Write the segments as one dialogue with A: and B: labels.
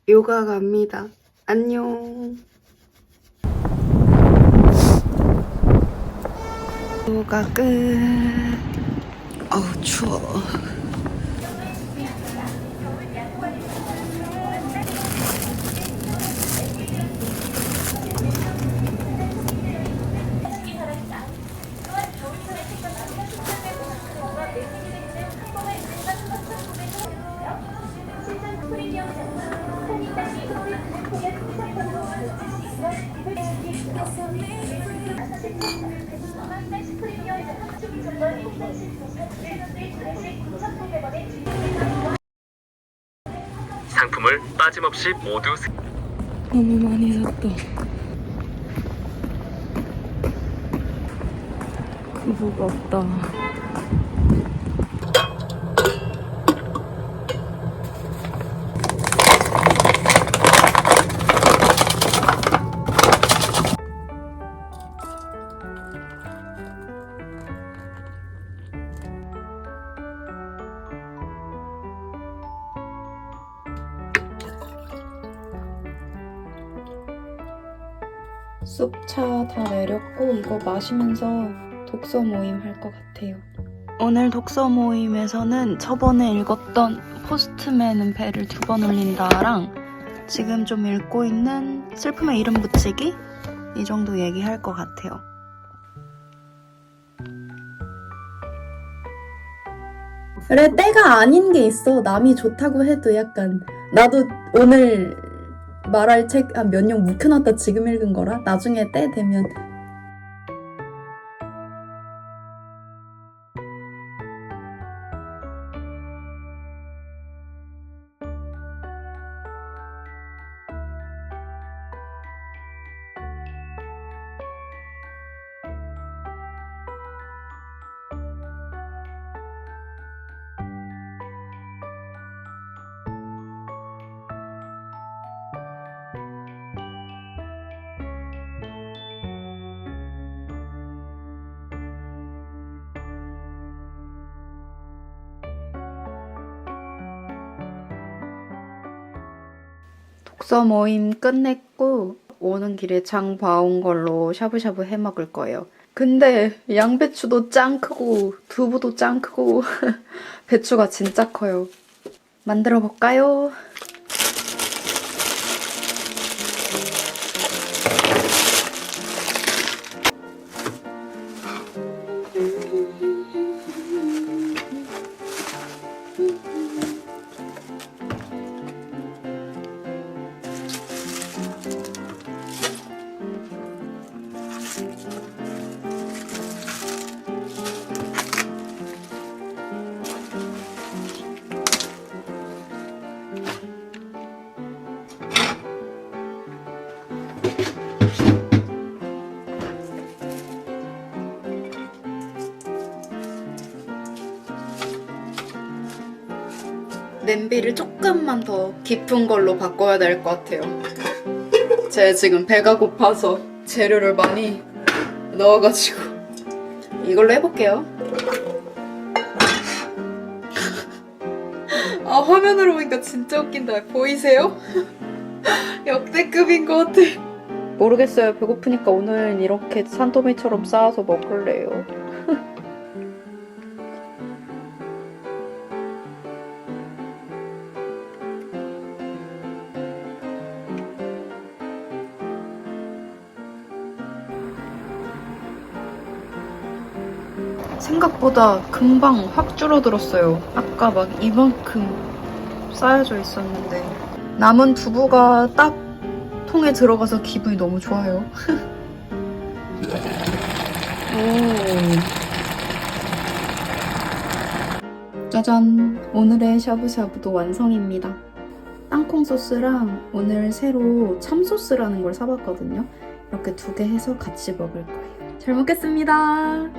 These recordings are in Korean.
A: 요가 갑니다. 안녕. 요가 끝. 어우, 추워.
B: 상품을 빠짐없이 모두
A: 너무 많이 샀다. 뭐가 없다. 쑥차 다 내렸고 이거 마시면서 독서 모임 할 것 같아요. 오늘 독서 모임에서는 저번에 읽었던 포스트맨은 배를 2번 올린다랑 지금 좀 읽고 있는 슬픔의 이름 붙이기? 이 정도 얘기할 것 같아요.
C: 그래, 때가 아닌 게 있어. 남이 좋다고 해도 약간 나도 오늘 말할 책 한 몇 년 묵혀놨다 지금 읽은 거라 나중에 때 되면
A: 독서 모임 끝냈고 오는 길에 장 봐온 걸로 샤브샤브 해 먹을 거예요. 근데 양배추도 짱 크고 두부도 짱 크고 배추가 진짜 커요. 만들어 볼까요? 냄비를 조금만 더 깊은 걸로 바꿔야 될 것 같아요. 제가 지금 배가 고파서 재료를 많이 넣어가지고 이걸로 해볼게요. 아, 화면으로 보니까 진짜 웃긴다. 보이세요? 역대급인 것 같아. 모르겠어요. 배고프니까 오늘 이렇게 산더미처럼 쌓아서 먹을래요. 생각보다 금방 확 줄어들었어요. 아까 막 이만큼 쌓여져 있었는데 남은 두부가 딱 통에 들어가서 기분이 너무 좋아요. 오. 짜잔! 오늘의 샤브샤브도 완성입니다. 땅콩 소스랑 오늘 새로 참소스라는 걸 사봤거든요. 이렇게 2개 해서 같이 먹을 거예요. 잘 먹겠습니다.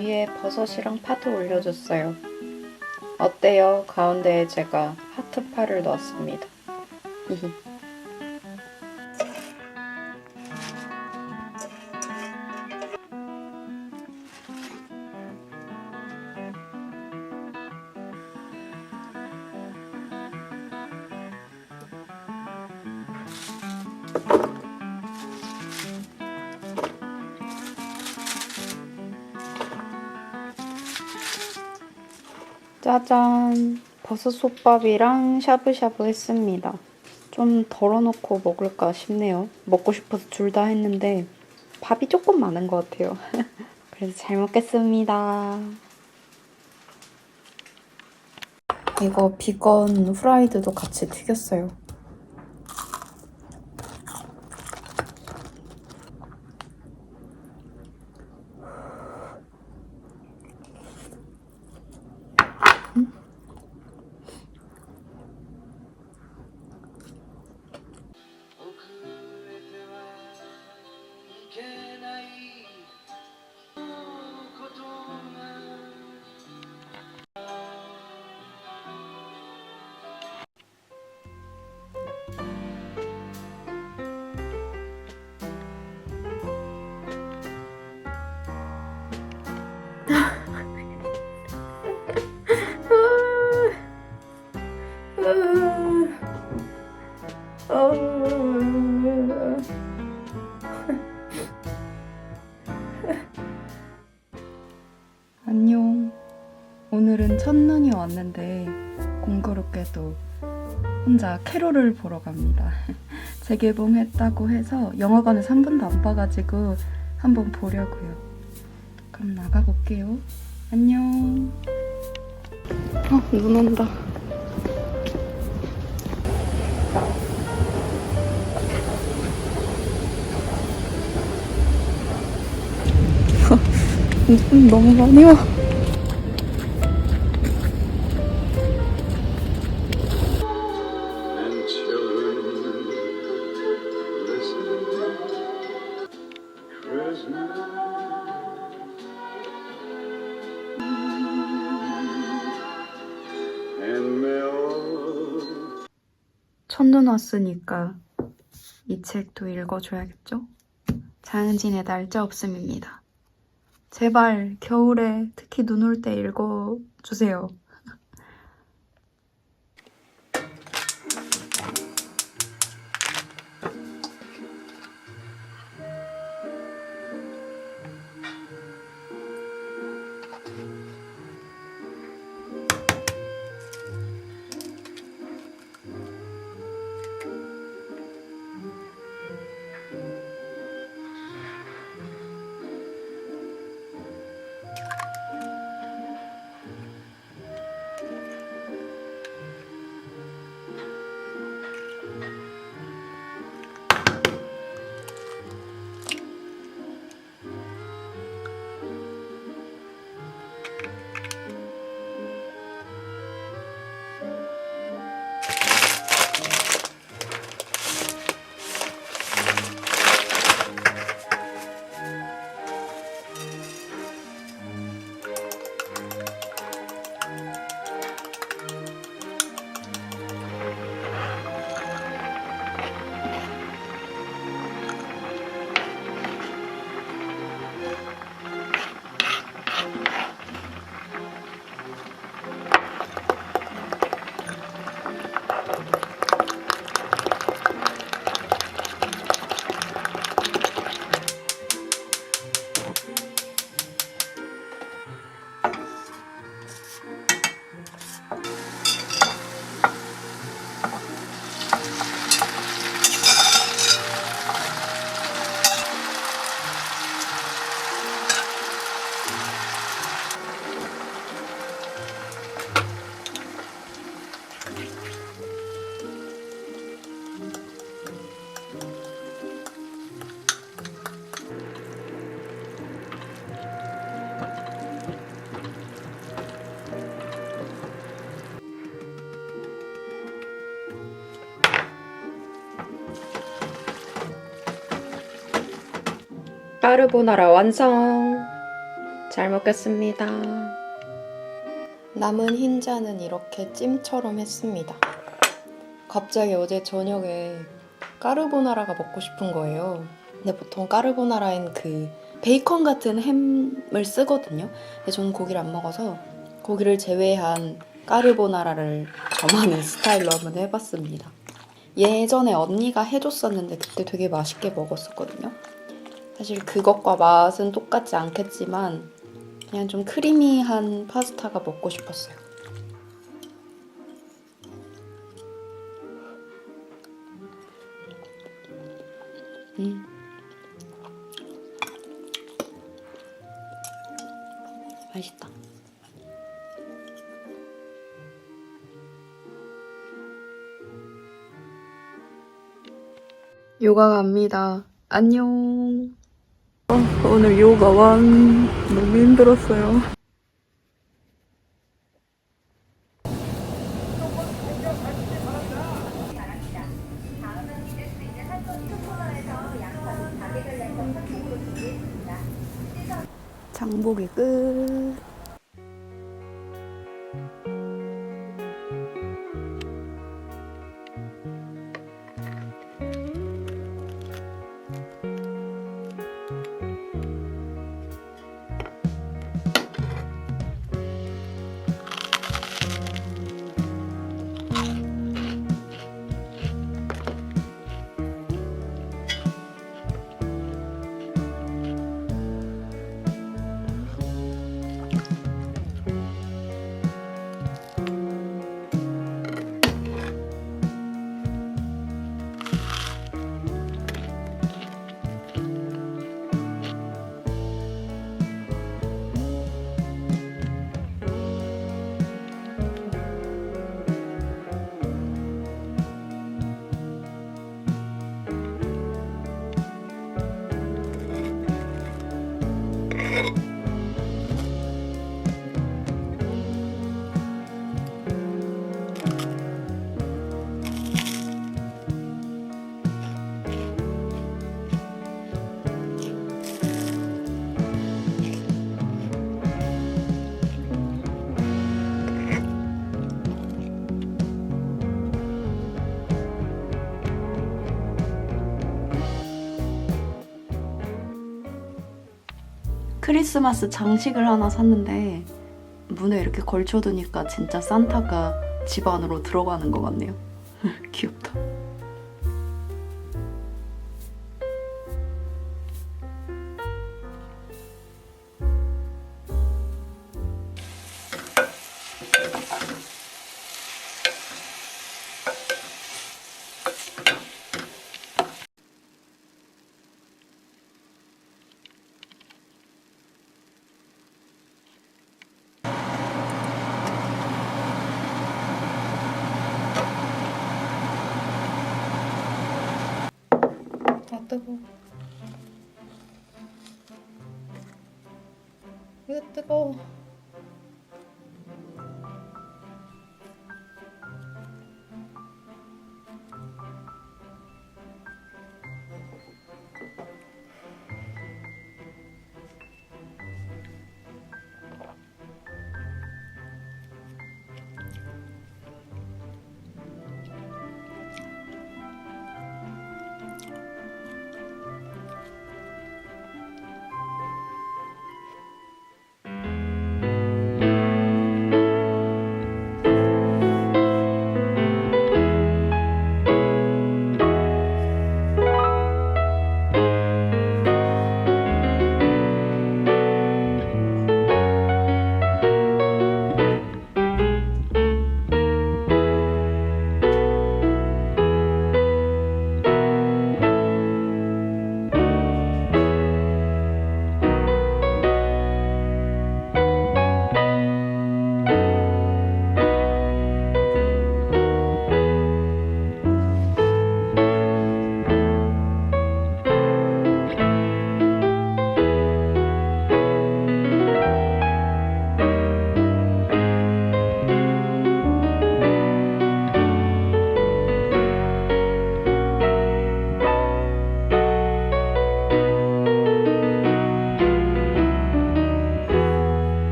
A: 위에 버섯이랑 파도 올려줬어요. 어때요? 가운데에 제가 하트파를 넣었습니다. 히히. 짜잔! 버섯솥밥이랑 샤브샤브 했습니다. 좀 덜어놓고 먹을까 싶네요. 먹고 싶어서 둘 다 했는데 밥이 조금 많은 것 같아요. 그래서 잘 먹겠습니다. 이거 비건 후라이드도 같이 튀겼어요. 안녕. 오늘은 첫눈이 왔는데 공교롭게도 혼자 캐롤을 보러 갑니다. 재개봉했다고 해서 영화관에서 한 번도 안 봐가지고 한번 보려고요. 그럼 나가볼게요. 안녕. 눈 온다. 너무 많이 와. 첫눈 왔으니까 이 책도 읽어줘야겠죠? 장은진의 날짜 없음입니다. 제발 겨울에 특히 눈 올 때 읽어주세요. 까르보나라 완성! 잘 먹겠습니다. 남은 흰자는 이렇게 찜처럼 했습니다. 갑자기 어제 저녁에 까르보나라가 먹고 싶은 거예요. 근데 보통 까르보나라엔 그 베이컨 같은 햄을 쓰거든요. 근데 저는 고기를 안 먹어서 고기를 제외한 까르보나라를 저만의 스타일로 한번 해봤습니다. 예전에 언니가 해줬었는데 그때 되게 맛있게 먹었었거든요. 사실 그것과 맛은 똑같지 않겠지만 그냥 좀 크리미한 파스타가 먹고 싶었어요. 맛있다. 요가 갑니다. 안녕. 오늘 요가 완 너무 힘들었어요. 장보기 끝. 크리스마스 장식을 하나 샀는데 문에 이렇게 걸쳐두니까 진짜 산타가 집 안으로 들어가는 것 같네요. 귀엽다. 아 뜨거워. 이거 뜨거워.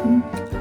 C: 음.